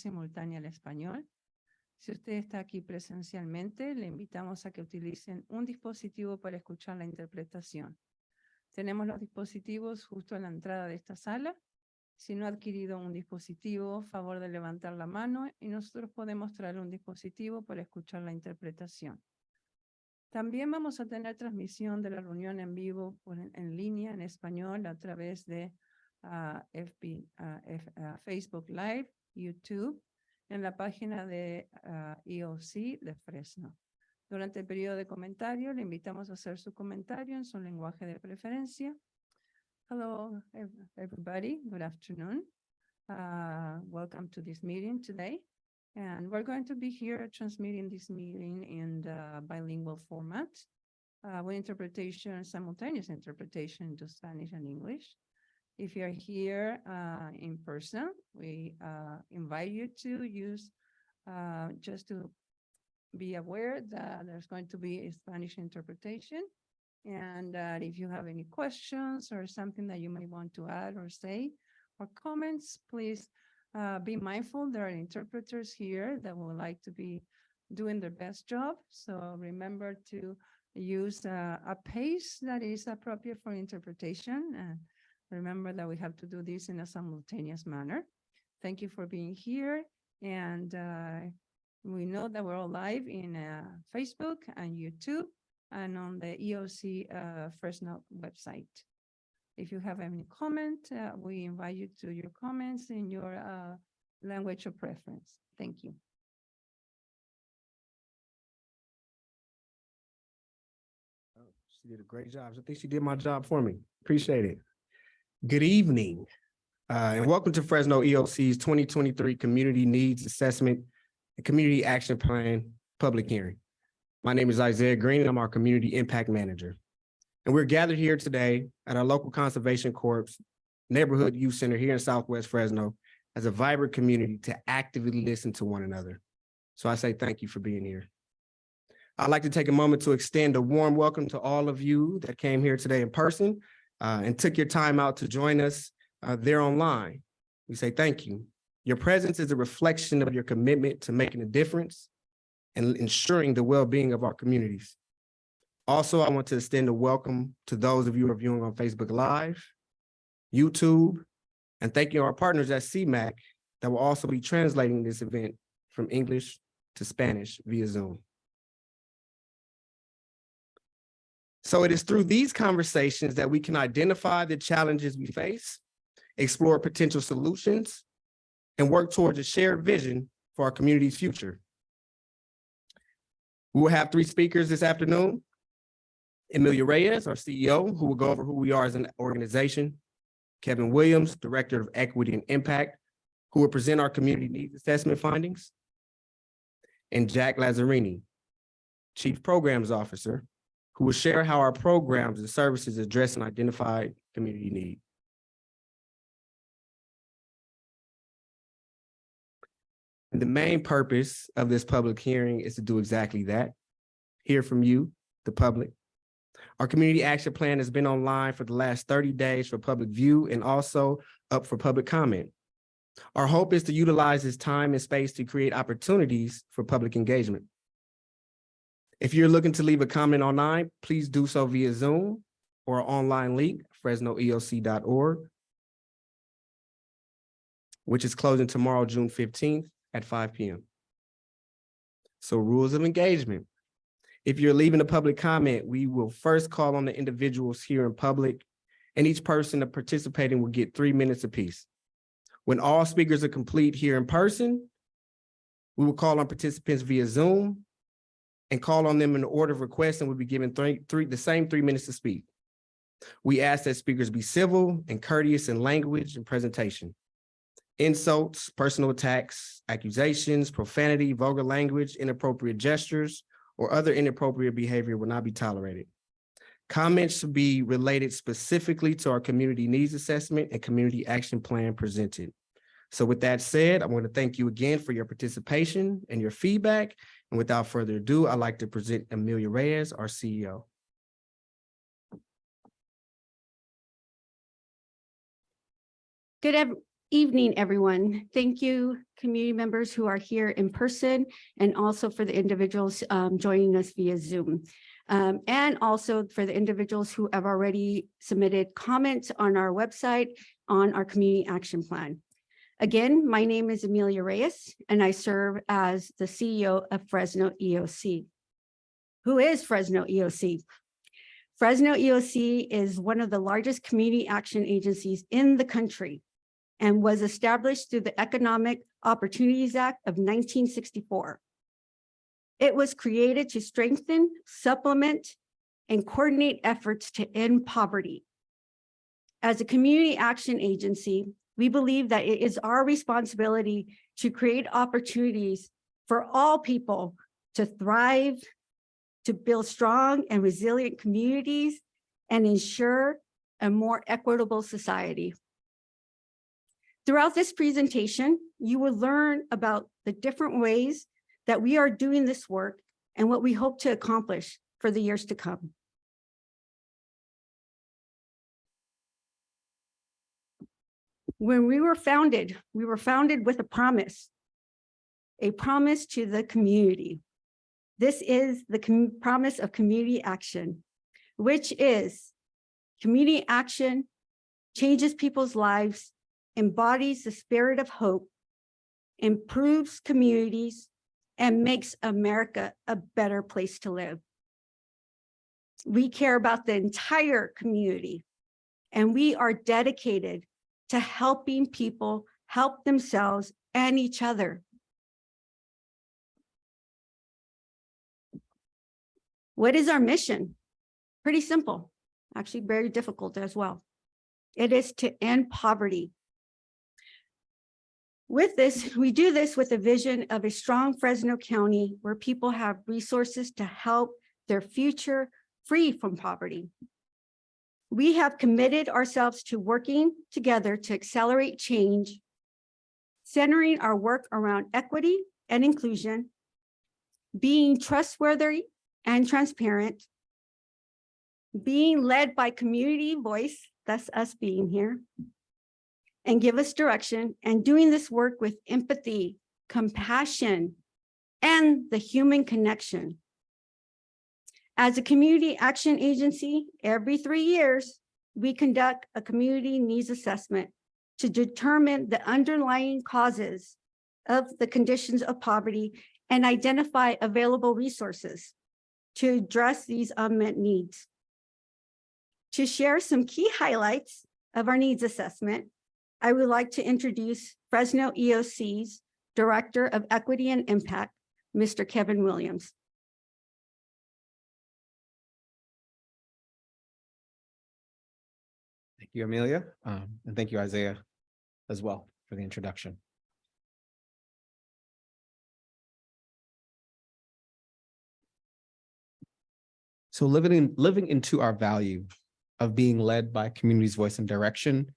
simultánea al español. Si usted está aquí presencialmente, le invitamos a que utilicen un dispositivo para escuchar la interpretación. Tenemos los dispositivos justo en la entrada de esta sala. Si no ha adquirido un dispositivo, favor de levantar la mano y nosotros podemos traer un dispositivo para escuchar la interpretación. También vamos a tener transmisión de la reunión en vivo en línea en español a través de Facebook Live, YouTube, en la página de EOC de Fresno. Durante el periodo de comentario, le invitamos a hacer su comentario en su lenguaje de preferencia. Hello, everybody. Good afternoon. Welcome to this meeting today. And we're going to be here transmitting this meeting in the bilingual format with interpretation, simultaneous interpretation into Spanish and English. If you're here in person, we invite you to use, just to be aware that there's going to be a Spanish interpretation. And if you have any questions or something that you may want to add or say or comments, please be mindful there are interpreters here that would like to be doing their best job. So remember to use a pace that is appropriate for interpretation. And remember that we have to do this in a simultaneous manner. Thank you for being here. And we know that we're all live in Facebook and YouTube and on the EOC Fresno website. If you have any comment, we invite you to your comments in your language of preference. Thank you. Oh, she did a great job. I think she did my job for me. Appreciate it. Good evening, and welcome to Fresno EOC's 2023 Community Needs Assessment and Community Action Plan public hearing. My name is Isaiah Green, and I'm our Community Impact Manager. And we're gathered here today at our local Conservation Corps Neighborhood Youth Center here in Southwest Fresno as a vibrant community to actively listen to one another. So I say thank you for being here. I'd like to take a moment to extend a warm welcome to all of you that came here today in person and took your time out to join us there online. We say thank you. Your presence is a reflection of your commitment to making a difference and ensuring the well-being of our communities. Also, I want to extend a welcome to those of you who are viewing on Facebook Live, YouTube, and thank you to our partners at CMAC that will also be translating this event from English to Spanish via Zoom. So it is through these conversations that we can identify the challenges we face, explore potential solutions, and work towards a shared vision for our community's future. We will have 3 speakers this afternoon. Amelia Reyes, our CEO, who will go over who we are as an organization. Kevin Williams, Director of Equity and Impact, who will present our community needs assessment findings. And Jack Lazzarini, Chief Programs Officer, who will share how our programs and services address an identified community need. And the main purpose of this public hearing is to do exactly that, hear from you, the public. Our community action plan has been online for the last 30 days for public view and also up for public comment. Our hope is to utilize this time and space to create opportunities for public engagement. If you're looking to leave a comment online, please do so via Zoom or our online link, fresnoeoc.org, which is closing tomorrow, June 15th at 5 p.m. So rules of engagement. If you're leaving a public comment, we will first call on the individuals here in public, and each person participating will get 3 minutes apiece. When all speakers are complete here in person, we will call on participants via Zoom and call on them in the order of request, and we'll be given the same 3 minutes to speak. We ask that speakers be civil and courteous in language and presentation. Insults, personal attacks, accusations, profanity, vulgar language, inappropriate gestures, or other inappropriate behavior will not be tolerated. Comments should be related specifically to our community needs assessment and community action plan presented. So with that said, I want to thank you again for your participation and your feedback. And without further ado, I'd like to present Amelia Reyes, our CEO. evening, everyone. Thank you, community members who are here in person, and also for the individuals joining us via Zoom. And also for the individuals who have already submitted comments on our website on our community action plan. Again, my name is Amelia Reyes, and I serve as the CEO of Fresno EOC. Who is Fresno EOC? Fresno EOC is one of the largest community action agencies in the country and was established through the Economic Opportunities Act of 1964. It was created to strengthen, supplement, and coordinate efforts to end poverty. As a community action agency, we believe that it is our responsibility to create opportunities for all people to thrive, to build strong and resilient communities, and ensure a more equitable society. Throughout this presentation, you will learn about the different ways that we are doing this work and what we hope to accomplish for the years to come. When we were founded with a promise to the community. This is the promise of community action, which is community action changes people's lives, embodies the spirit of hope, improves communities, and makes America a better place to live. We care about the entire community, and we are dedicated to helping people help themselves and each other. What is our mission? Pretty simple, actually very difficult as well. It is to end poverty. With this, we do this with a vision of a strong Fresno County where people have resources to help their future free from poverty. We have committed ourselves to working together to accelerate change, centering our work around equity and inclusion, being trustworthy and transparent, being led by community voice, that's us being here, and give us direction, and doing this work with empathy, compassion, and the human connection. As a community action agency, every 3 years, we conduct a community needs assessment to determine the underlying causes of the conditions of poverty and identify available resources to address these unmet needs. To share some key highlights of our needs assessment, I would like to introduce Fresno EOC's Director of Equity and Impact, Mr. Kevin Williams. Thank you, Amelia, and thank you, Isaiah, as well, for the introduction. So living into our value of being led by community's voice and direction,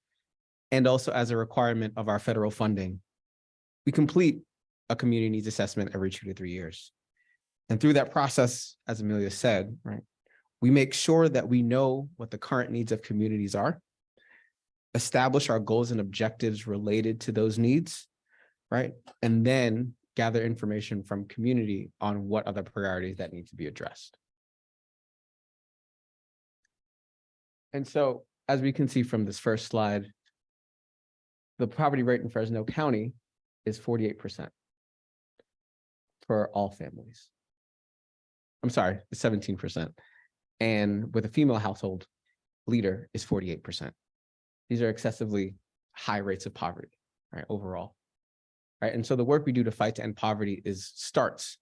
and also as a requirement of our federal funding, we complete a community needs assessment every 2 to 3 years. And through that process, as Amelia said, right, we make sure that we know what the current needs of communities are, establish our goals and objectives related to those needs, right? And then gather information from community on what other priorities that need to be addressed. And so, as we can see from this first slide, the poverty rate in Fresno County is 48% for all families. I'm sorry, it's 17%. And with a female household leader is 48%. These are excessively high rates of poverty, right, overall. Right? And so the work we do to fight to end poverty starts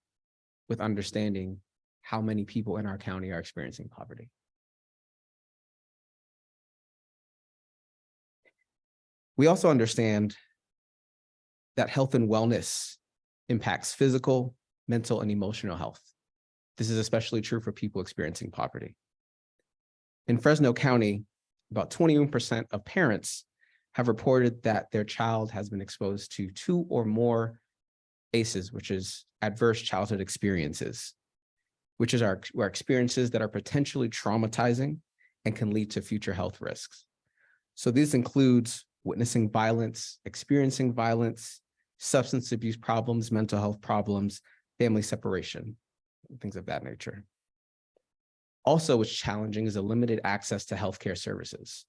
with understanding how many people in our county are experiencing poverty. We also understand that health and wellness impacts physical, mental, and emotional health. This is especially true for people experiencing poverty. In Fresno County, about 21% of parents have reported that their child has been exposed to 2 or more ACEs, which is adverse childhood experiences, which is our experiences that are potentially traumatizing and can lead to future health risks. So this includes witnessing violence, experiencing violence, substance abuse problems, mental health problems, family separation, things of that nature. Also, what's challenging is a limited access to healthcare services,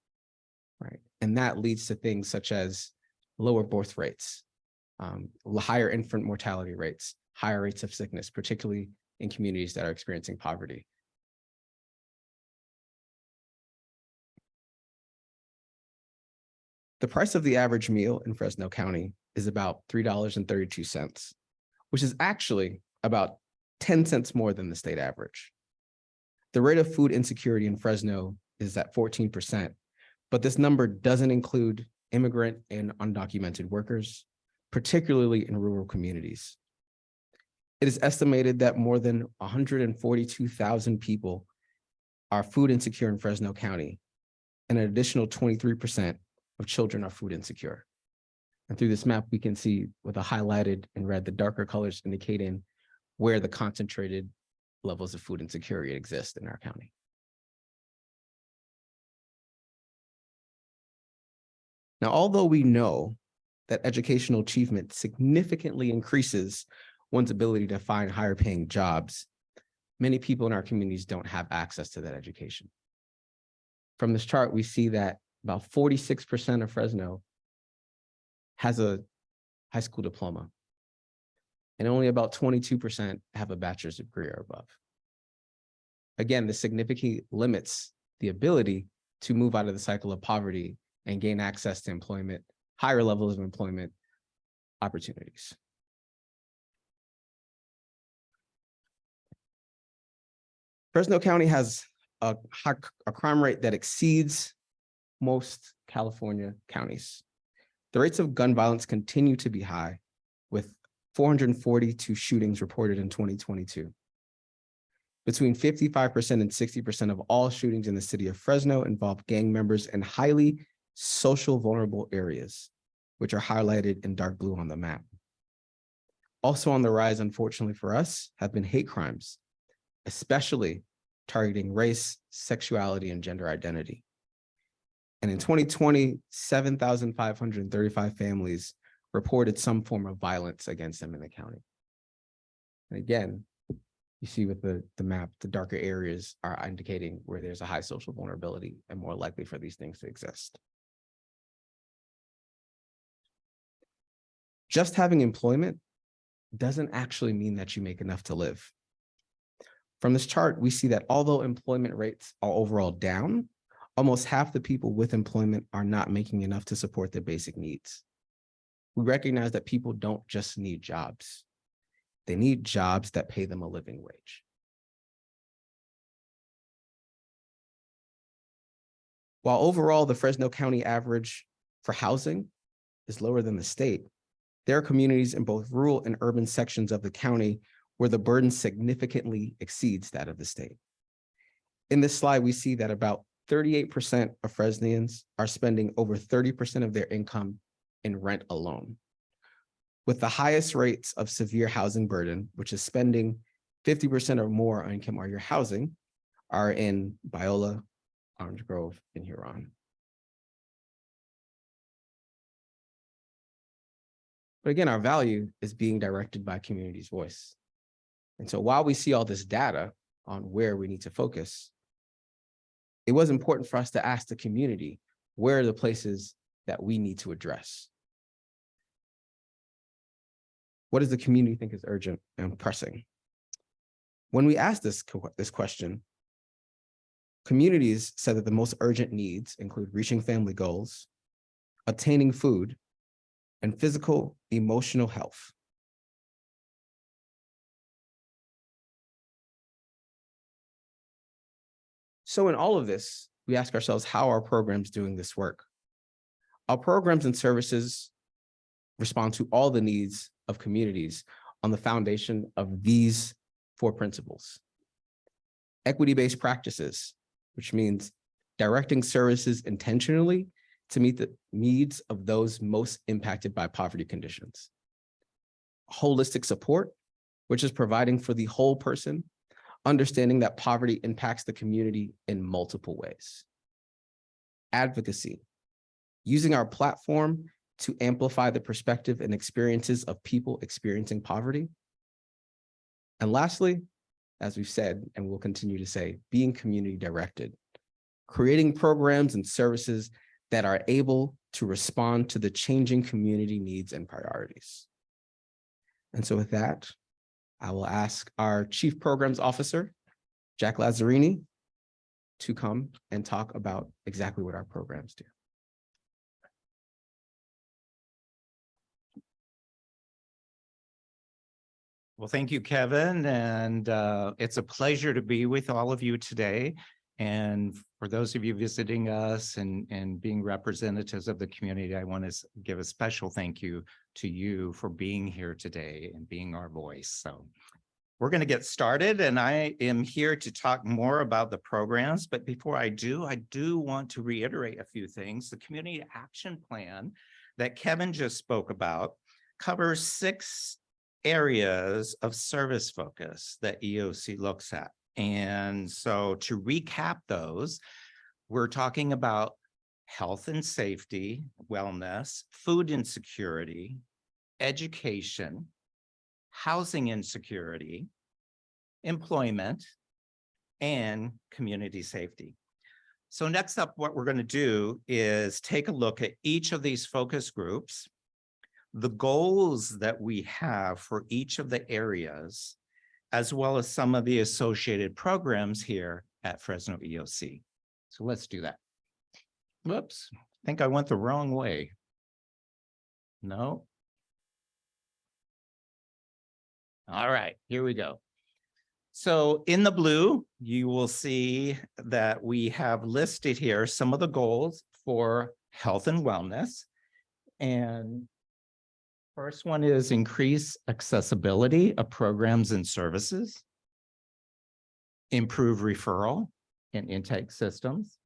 right? And that leads to things such as lower birth rates, higher infant mortality rates, higher rates of sickness, particularly in communities that are experiencing poverty. The price of the average meal in Fresno County is about $3.32, which is actually about 10 cents more than the state average. The rate of food insecurity in Fresno is at 14%, but this number doesn't include immigrant and undocumented workers, particularly in rural communities. It is estimated that more than 142,000 people are food insecure in Fresno County, and an additional 23% of children are food insecure. And through this map, we can see with a highlighted in red, the darker colors indicating where the concentrated levels of food insecurity exist in our county. Now, although we know that educational achievement significantly increases one's ability to find higher paying jobs, many people in our communities don't have access to that education. From this chart, we see that about 46% of Fresno has a high school diploma, and only about 22% have a bachelor's degree or above. Again, this significantly limits the ability to move out of the cycle of poverty and gain access to employment, higher levels of employment opportunities. Fresno County has a crime rate that exceeds most California counties. The rates of gun violence continue to be high, with 442 shootings reported in 2022. Between 55% and 60% of all shootings in the city of Fresno involve gang members in highly social vulnerable areas, which are highlighted in dark blue on the map. Also on the rise, unfortunately for us, have been hate crimes, especially targeting race, sexuality, and gender identity. And in 2020, 7,535 families reported some form of violence against them in the county. And again, you see with the map, the darker areas are indicating where there's a high social vulnerability and more likely for these things to exist. Just having employment doesn't actually mean that you make enough to live. From this chart, we see that although employment rates are overall down, almost half the people with employment are not making enough to support their basic needs. We recognize that people don't just need jobs. They need jobs that pay them a living wage. While overall the Fresno County average for housing is lower than the state, there are communities in both rural and urban sections of the county where the burden significantly exceeds that of the state. In this slide, we see that about 38% of Fresnians are spending over 30% of their income in rent alone, with the highest rates of severe housing burden, which is spending 50% or more on income or your housing, are in Biola, Orange Grove, and Huron. But again, our value is being directed by community's voice. And so while we see all this data on where we need to focus, it was important for us to ask the community, where are the places that we need to address? What does the community think is urgent and pressing? When we asked this question, communities said that the most urgent needs include reaching family goals, obtaining food, and physical, emotional health. So in all of this, we ask ourselves, how are programs doing this work? Our programs and services respond to all the needs of communities on the foundation of these 4 principles. Equity-based practices, which means directing services intentionally to meet the needs of those most impacted by poverty conditions. Holistic support, which is providing for the whole person, understanding that poverty impacts the community in multiple ways. Advocacy, using our platform to amplify the perspective and experiences of people experiencing poverty. And lastly, as we've said, and we'll continue to say, being community directed, creating programs and services that are able to respond to the changing community needs and priorities. And so with that, I will ask our Chief Programs Officer, Jack Lazzarini, to come and talk about exactly what our programs do. Well, thank you, Kevin, and it's a pleasure to be with all of you today. And for those of you visiting us and being representatives of the community, I want to give a special thank you to you for being here today and being our voice. So we're going to get started, and I am here to talk more about the programs. But before I do want to reiterate a few things. The Community Action Plan that Kevin just spoke about covers 6 areas of service focus that EOC looks at. And so to recap those, we're talking about health and safety, wellness, food insecurity, education, housing insecurity, employment, and community safety. So next up, what we're going to do is take a look at each of these focus groups, the goals that we have for each of the areas, as well as some of the associated programs here at Fresno EOC. So let's do that. Whoops, I think I went the wrong way. No. All right, here we go. So in the blue, you will see that we have listed here some of the goals for health and wellness. And first one is increase accessibility of programs and services, improve referral and intake systems,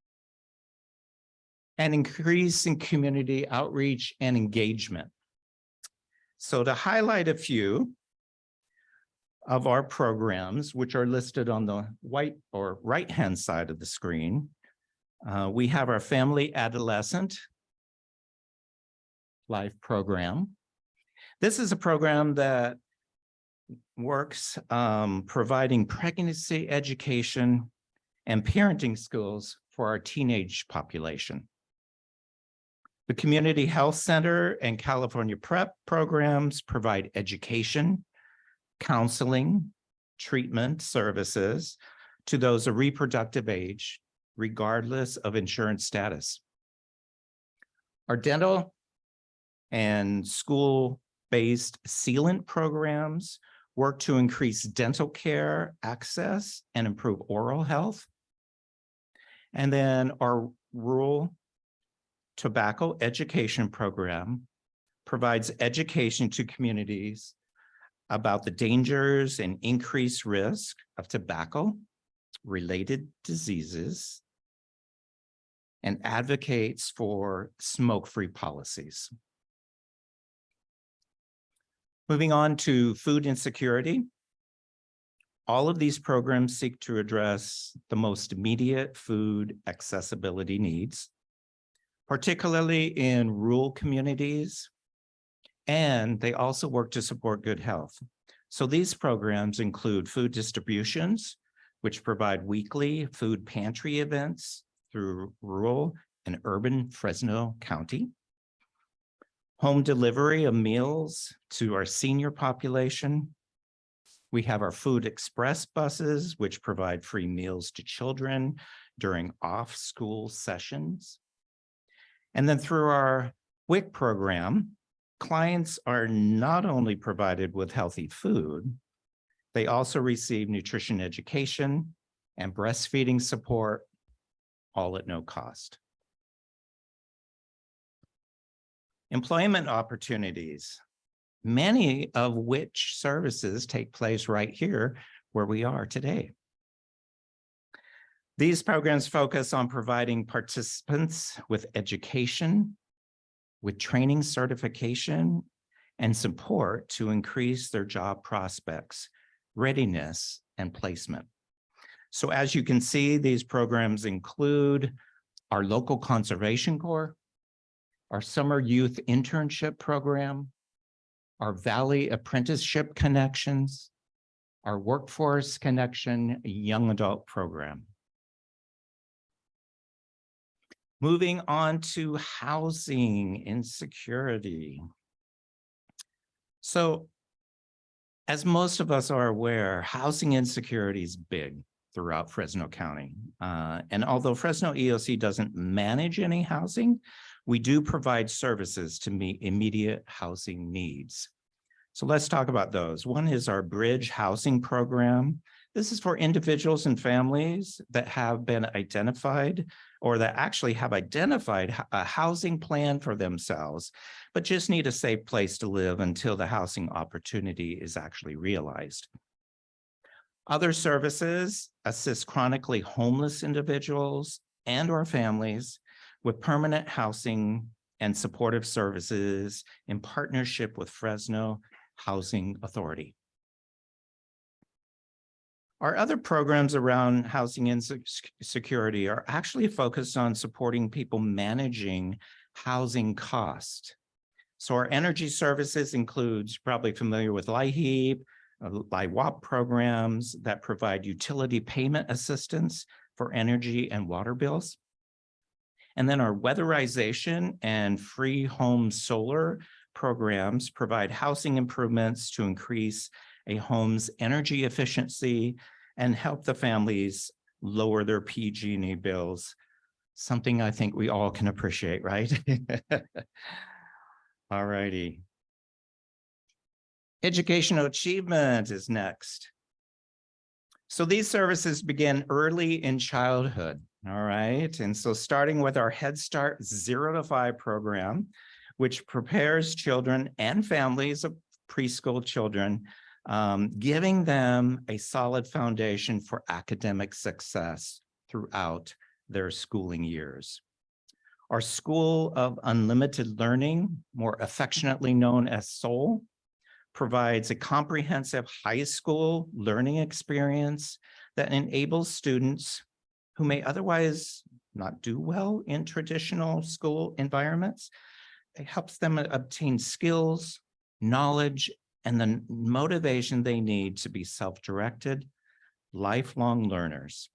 and increase in community outreach and engagement. So to highlight a few of our programs, which are listed on the right-hand side of the screen, we have our Family Adolescent Life Program. This is a program that works providing pregnancy education and parenting skills for our teenage population. The Community Health Center and California Prep programs provide education, counseling, treatment services to those of reproductive age, regardless of insurance status. Our dental and school-based sealant programs work to increase dental care access and improve oral health. And then our rural tobacco education program provides education to communities about the dangers and increased risk of tobacco-related diseases and advocates for smoke-free policies. Moving on to food insecurity. All of these programs seek to address the most immediate food accessibility needs, particularly in rural communities, and they also work to support good health. So these programs include food distributions, which provide weekly food pantry events through rural and urban Fresno County, home delivery of meals to our senior population. We have our Food Express buses, which provide free meals to children during off-school sessions. And then through our WIC program, clients are not only provided with healthy food, they also receive nutrition education and breastfeeding support, all at no cost. Employment opportunities, many of which services take place right here where we are today. These programs focus on providing participants with education, with training certification, and support to increase their job prospects, readiness, and placement. So as you can see, these programs include our local conservation corps, our summer youth internship program, our Valley Apprenticeship Connections, our Workforce Connection Young Adult Program. Moving on to housing insecurity. So, as most of us are aware, housing insecurity is big throughout Fresno County. And although Fresno EOC doesn't manage any housing, we do provide services to meet immediate housing needs. So let's talk about those. One is our Bridge Housing Program. This is for individuals and families that have been identified or that actually have identified a housing plan for themselves, but just need a safe place to live until the housing opportunity is actually realized. Other services assist chronically homeless individuals and or families with permanent housing and supportive services in partnership with Fresno Housing Authority. Our other programs around housing insecurity are actually focused on supporting people managing housing cost. So our energy services includes, you're probably familiar with LIHEAP, LIWAP programs that provide utility payment assistance for energy and water bills. And then our weatherization and free home solar programs provide housing improvements to increase a home's energy efficiency and help the families lower their PG&E bills, something I think we all can appreciate, right? All righty. Educational achievement is next. So these services begin early in childhood, all right? And so starting with our Head Start 0 to 5 program, which prepares children and families of preschool children, giving them a solid foundation for academic success throughout their schooling years. Our School of Unlimited Learning, more affectionately known as SOUL, provides a comprehensive high school learning experience that enables students who may otherwise not do well in traditional school environments. It helps them obtain skills, knowledge, and the motivation they need to be self-directed, lifelong learners.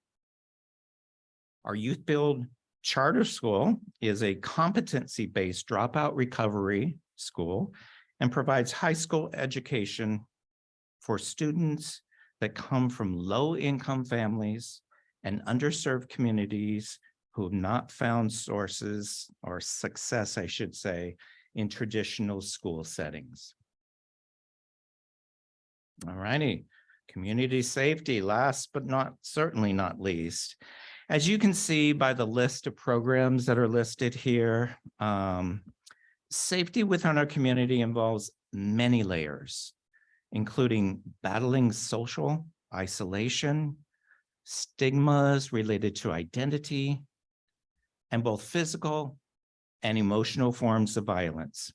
Our Youth Build Charter School is a competency-based dropout recovery school and provides high school education for students that come from low-income families and underserved communities who have not found sources or success, I should say, in traditional school settings. All righty, community safety, last but certainly not least. As you can see by the list of programs that are listed here, safety within our community involves many layers, including battling social isolation, stigmas related to identity, and both physical and emotional forms of violence.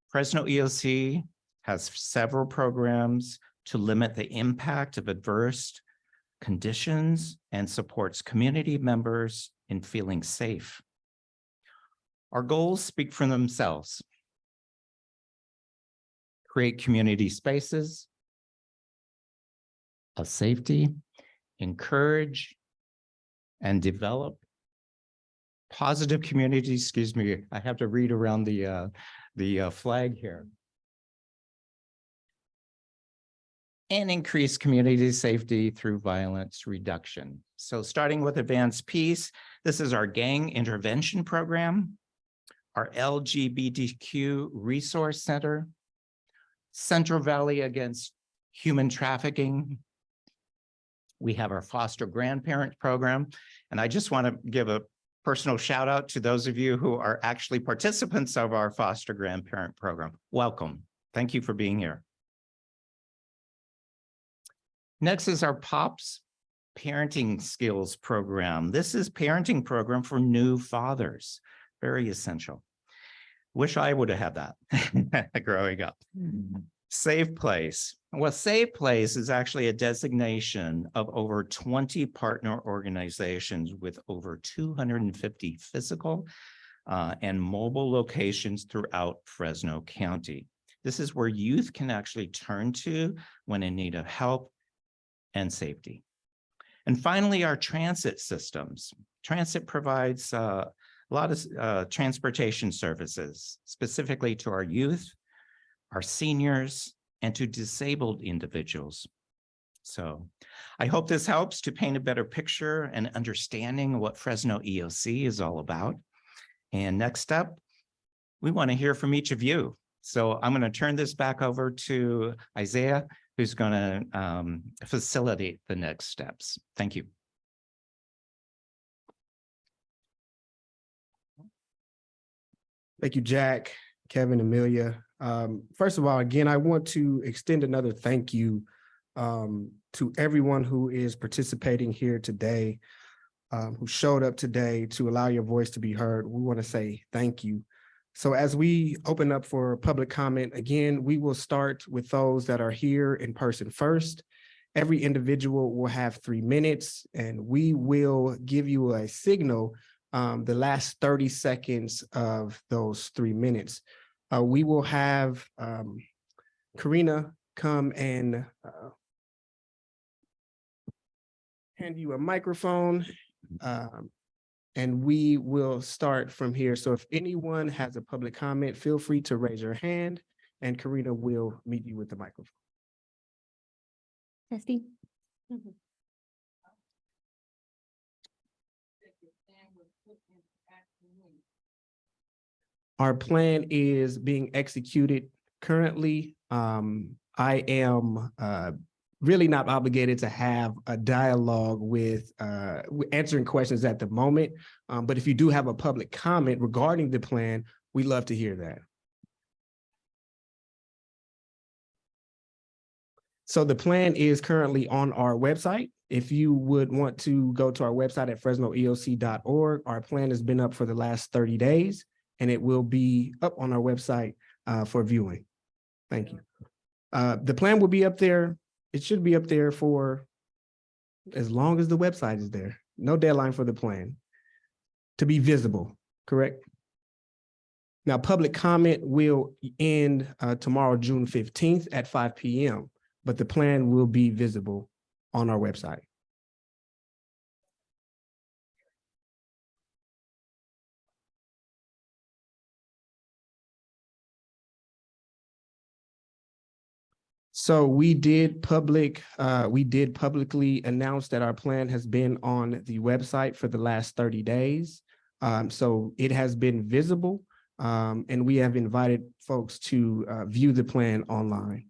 Fresno EOC has several programs to limit the impact of adverse conditions and supports community members in feeling safe. Our goals speak for themselves. Create community spaces of safety, encourage and develop positive communities. Excuse me, I have to read around the flag here. And increase community safety through violence reduction. So starting with Advanced Peace, this is our gang intervention program, our LGBTQ Resource Center, Central Valley Against Human Trafficking. We have our foster grandparent program. And I just want to give a personal shout out to those of you who are actually participants of our foster grandparent program. Welcome. Thank you for being here. Next is our POPS Parenting Skills Program. This is parenting program for new fathers. Very essential. Wish I would have had that growing up. Safe Place. Well, Safe Place is actually a designation of over 20 partner organizations with over 250 physical, and mobile locations throughout Fresno County. This is where youth can actually turn to when in need of help and safety. And finally, our transit systems. Transit provides a lot of transportation services, specifically to our youth, our seniors, and to disabled individuals. So I hope this helps to paint a better picture and understanding of what Fresno EOC is all about. And next up, we want to hear from each of you. So I'm going to turn this back over to Isaiah, who's going to facilitate the next steps. Thank you. Thank you, Jack, Kevin, Amelia. First of all, again, I want to extend another thank you to everyone who is participating here today, who showed up today to allow your voice to be heard. We want to say thank you. So as we open up for public comment, again, we will start with those that are here in person first. Every individual will have 3 minutes, and we will give you a signal the last 30 seconds of those 3 minutes. We will have Karina come and hand you a microphone, and we will start from here. So if anyone has a public comment, feel free to raise your hand, and Karina will meet you with the microphone. Testing. Our plan is being executed currently. I am really not obligated to have a dialogue with answering questions at the moment. But if you do have a public comment regarding the plan, we'd love to hear that. So the plan is currently on our website. If you would want to go to our website at fresnoeoc.org, our plan has been up for the last 30 days, and it will be up on our website for viewing. Thank you. The plan will be up there. It should be up there for as long as the website is there. No deadline for the plan to be visible, correct? Now, public comment will end tomorrow, June 15th at 5 p.m., but the plan will be visible on our website. So we did publicly announce that our plan has been on the website for the last 30 days. So it has been visible, and we have invited folks to view the plan online.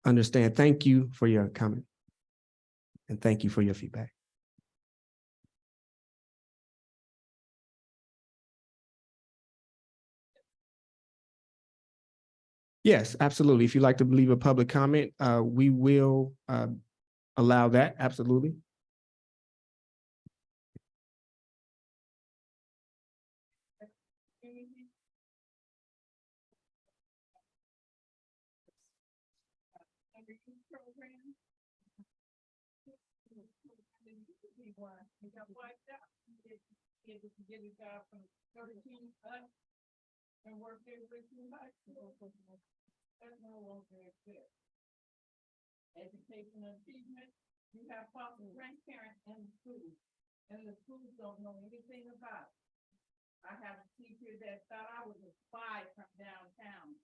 Understand. Thank you for your comment, and thank you for your feedback. Yes, absolutely. If you'd like to leave a public comment, we will allow that. Absolutely. And work there with you high school. That no longer exists. Education achievement, you have foster grandparents in the schools, and the schools don't know anything about it. I have a teacher that thought I was a spy from downtown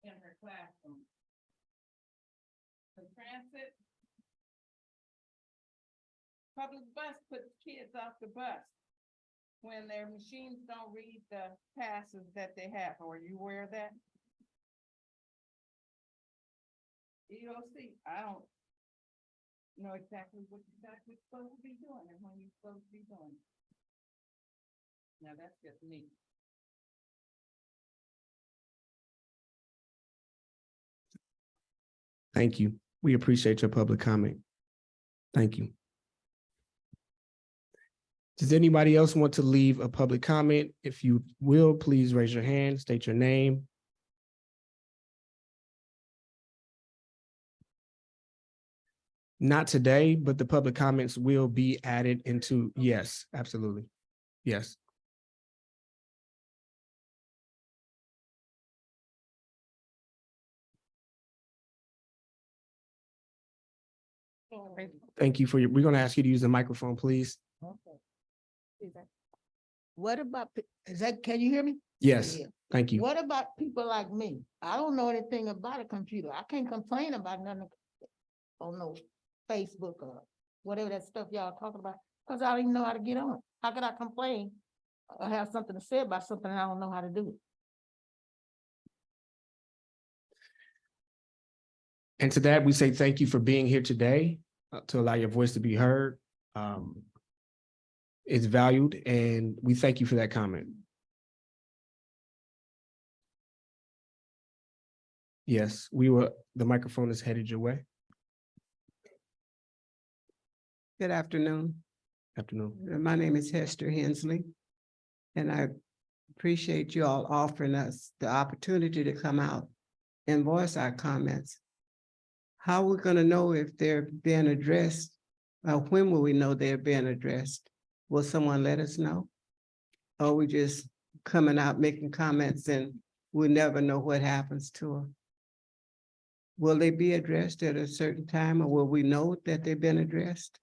in her classroom. The transit, public bus puts kids off the bus when their machines don't read the passes that they have. Are you aware of that? EOC, I don't know exactly what you're supposed to be doing and when you're supposed to be doing it. Now that's just me. Thank you. We appreciate your public comment. Thank you. Does anybody else want to leave a public comment? If you will, please raise your hand, state your name. Not today, but the public comments will be added into, yes, absolutely. Yes. Thank you for your, we're going to ask you to use the microphone, please. What about, is that, can you hear me? Yes, Yeah. thank you. What about people like me? I don't know anything about a computer. I can't complain about nothing on no Facebook or whatever that stuff y'all talking about, because I don't even know how to get on. How could I complain or have something to say about something I don't know how to do? And to that, we say thank you for being here today to allow your voice to be heard. It's valued, and we thank you for that comment. Yes, the microphone is headed your way. Good afternoon. Afternoon. My name is Hester Hensley, and I appreciate you all offering us the opportunity to come out and voice our comments. How we're going to know if they're being addressed? When will we know they're being addressed? Will someone let us know? Or we just coming out making comments and we'll never know what happens to them? Will they be addressed at a certain time, or will we know that they've been addressed?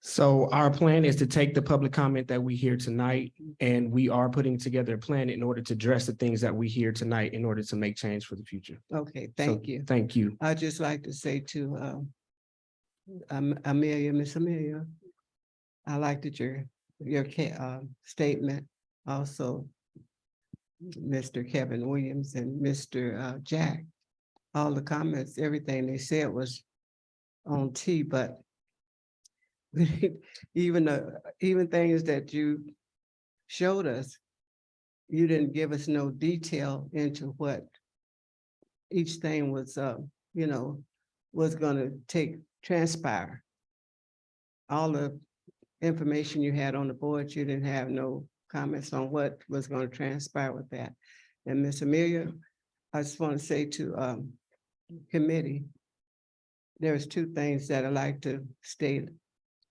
So our plan is to take the public comment that we hear tonight, and we are putting together a plan in order to address the things that we hear tonight in order to make change for the future. Okay, So, thank you. Thank you. I'd just like to say to Amelia, Miss Amelia, I liked that your statement. Also, Mr. Kevin Williams and Mr. Jack, all the comments, everything they said was on T, but even things that you showed us, you didn't give us no detail into what each thing was, was gonna transpire. All the information you had on the board, you didn't have no comments on what was gonna transpire with that. And Miss Amelia, I just want to say to committee, there's two things that I'd like to state.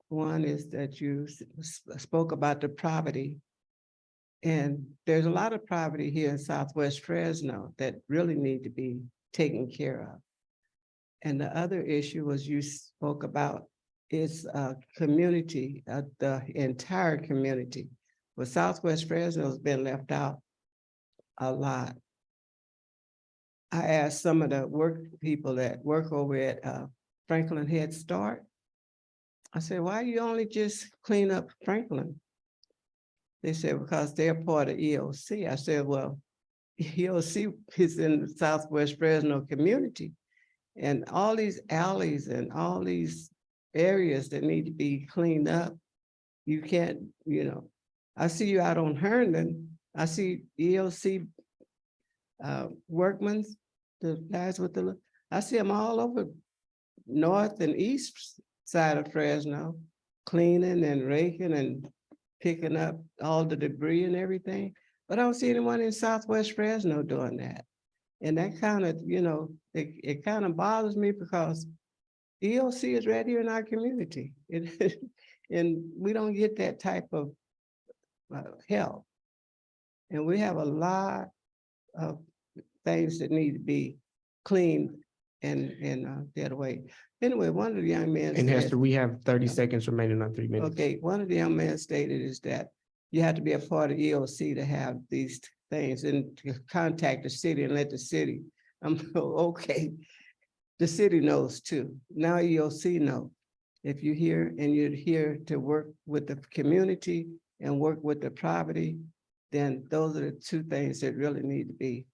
One is that you spoke about the poverty. And there's a lot of poverty here in Southwest Fresno that really need to be taken care of. And the other issue was you spoke about is community, the entire community. But Southwest Fresno has been left out a lot. I asked some of the people that work over at Franklin Head Start. I said, why you only just clean up Franklin? They said, because they're part of EOC. I said, well, EOC is in the Southwest Fresno community. And all these alleys and all these areas that need to be cleaned up, you can't, I see you out on Herndon. I see EOC workmen, the guys with I see them all over north and east side of Fresno, cleaning and raking and picking up all the debris and everything. But I don't see anyone in Southwest Fresno doing that. And that kind of, it kind of bothers me because EOC is right here in our community. And we don't get that type of help. And we have a lot of things that need to be cleaned and the other way. Anyway, one of the young men And said, Hester, we have 30 seconds remaining on 3 minutes. okay, one of the young men stated is that you have to be a part of EOC to have these things and to contact the city and let the city. I'm okay. The city knows too. Now EOC know. If you're here and you're here to work with the community and work with the poverty, then those are the two things that really need to be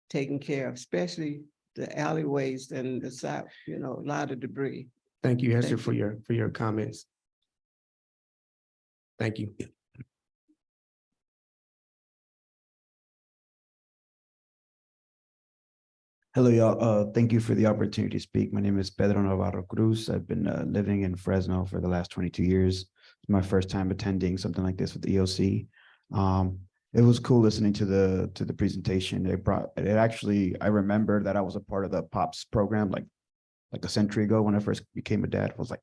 taken care of, especially the alleyways and the side, a lot of debris. Thank you, Hester, Thank for your comments. Thank you. Hello, y'all. Thank you for the opportunity to speak. My name is Pedro Navarro Cruz. I've been living in Fresno for the last 22 years. It's my first time attending something like this with the EOC. It was cool listening to the presentation. I remember that I was a part of the POPS program like a century ago when I first became a dad. It was like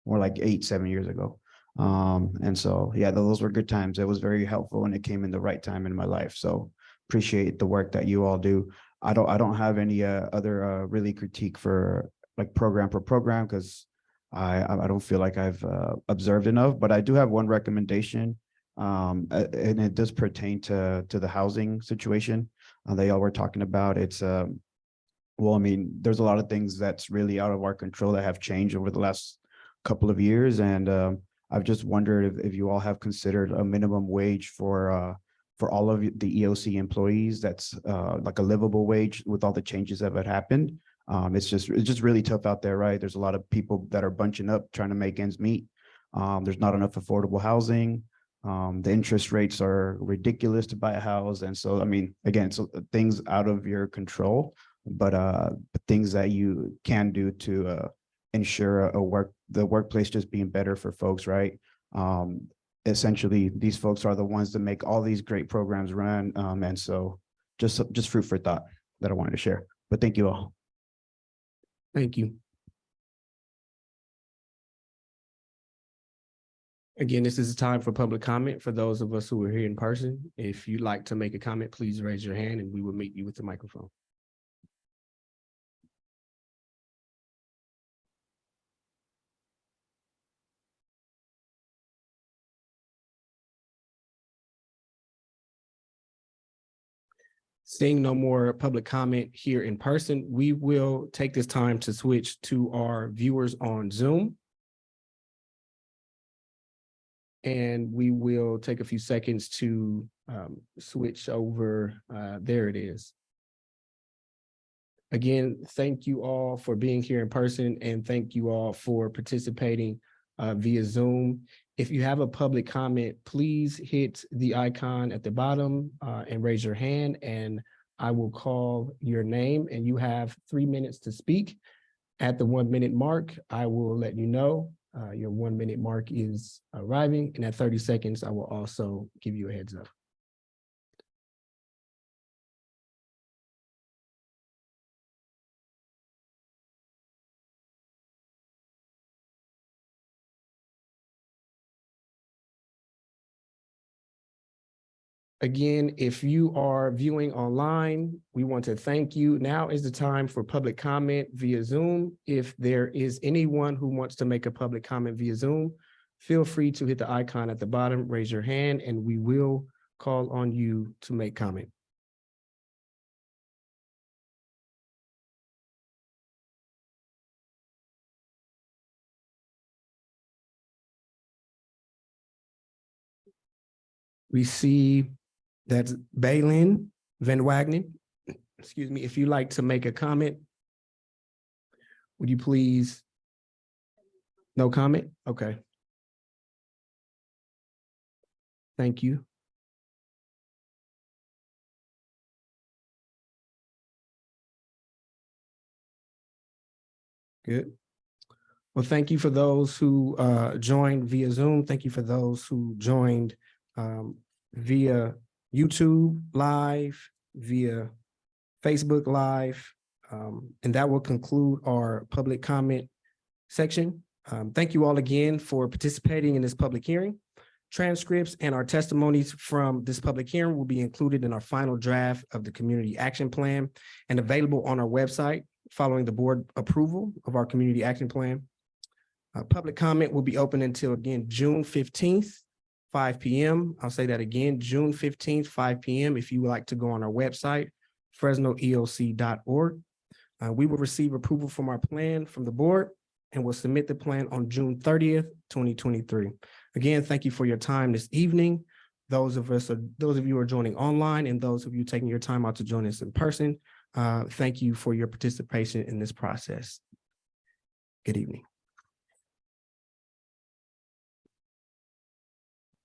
more like 8-7 years ago. And so, yeah, those were good times. It was very helpful and it came in the right time in my life. So appreciate the work that you all do. I don't have any other really critique for like program per program because I don't feel like I've observed enough, but I do have one recommendation. And it does pertain to the housing situation that y'all were talking about. It's well, I mean, there's a lot of things that's really out of our control that have changed over the last couple of years, and I've just wondered if you all have considered a minimum wage for all of the EOC employees. That's like a livable wage with all the changes that have happened. It's just really tough out there, right? There's a lot of people that are bunching up trying to make ends meet. There's not enough affordable housing. The interest rates are ridiculous to buy a house, and so I mean, again, so things out of your control, but things that you can do to ensure the workplace just being better for folks, right? Essentially, these folks are the ones that make all these great programs run, and so just food for thought that I wanted to share. But thank you all. Thank you. Again, this is a time for public comment. For those of us who are here in person, if you'd like to make a comment, please raise your hand and we will meet you with the microphone. Seeing no more public comment here in person, we will take this time to switch to our viewers on Zoom. And we will take a few seconds to switch over. There it is. Again, thank you all for being here in person and thank you all for participating via Zoom. If you have a public comment, please hit the icon at the bottom and raise your hand and I will call your name and you have 3 minutes to speak. At the 1 minute mark, I will let you know your 1 minute mark is arriving, and at 30 seconds, I will also give you a heads up. Again, if you are viewing online, we want to thank you. Now is the time for public comment via Zoom. If there is anyone who wants to make a public comment via Zoom, feel free to hit the icon at the bottom, raise your hand, and we will call on you to make comment. We see that's Baylin Van Wagnen. Excuse me, if you'd like to make a comment, would you please? No comment? Okay. Thank you. Good. Well, thank you for those who joined via Zoom. Thank you for those who joined via YouTube Live, via Facebook Live. And that will conclude our public comment section. Thank you all again for participating in this public hearing. Transcripts and our testimonies from this public hearing will be included in our final draft of the Community Action Plan and available on our website following the board approval of our Community Action Plan. Public comment will be open until, again, June 15th, 5 p.m. I'll say that again, June 15th, 5 p.m. If you would like to go on our website, fresnoeoc.org. We will receive approval from our plan from the board and will submit the plan on June 30th, 2023. Again, thank you for your time this evening. Those of you who are joining online and those of you taking your time out to join us in person, thank you for your participation in this process. Good evening.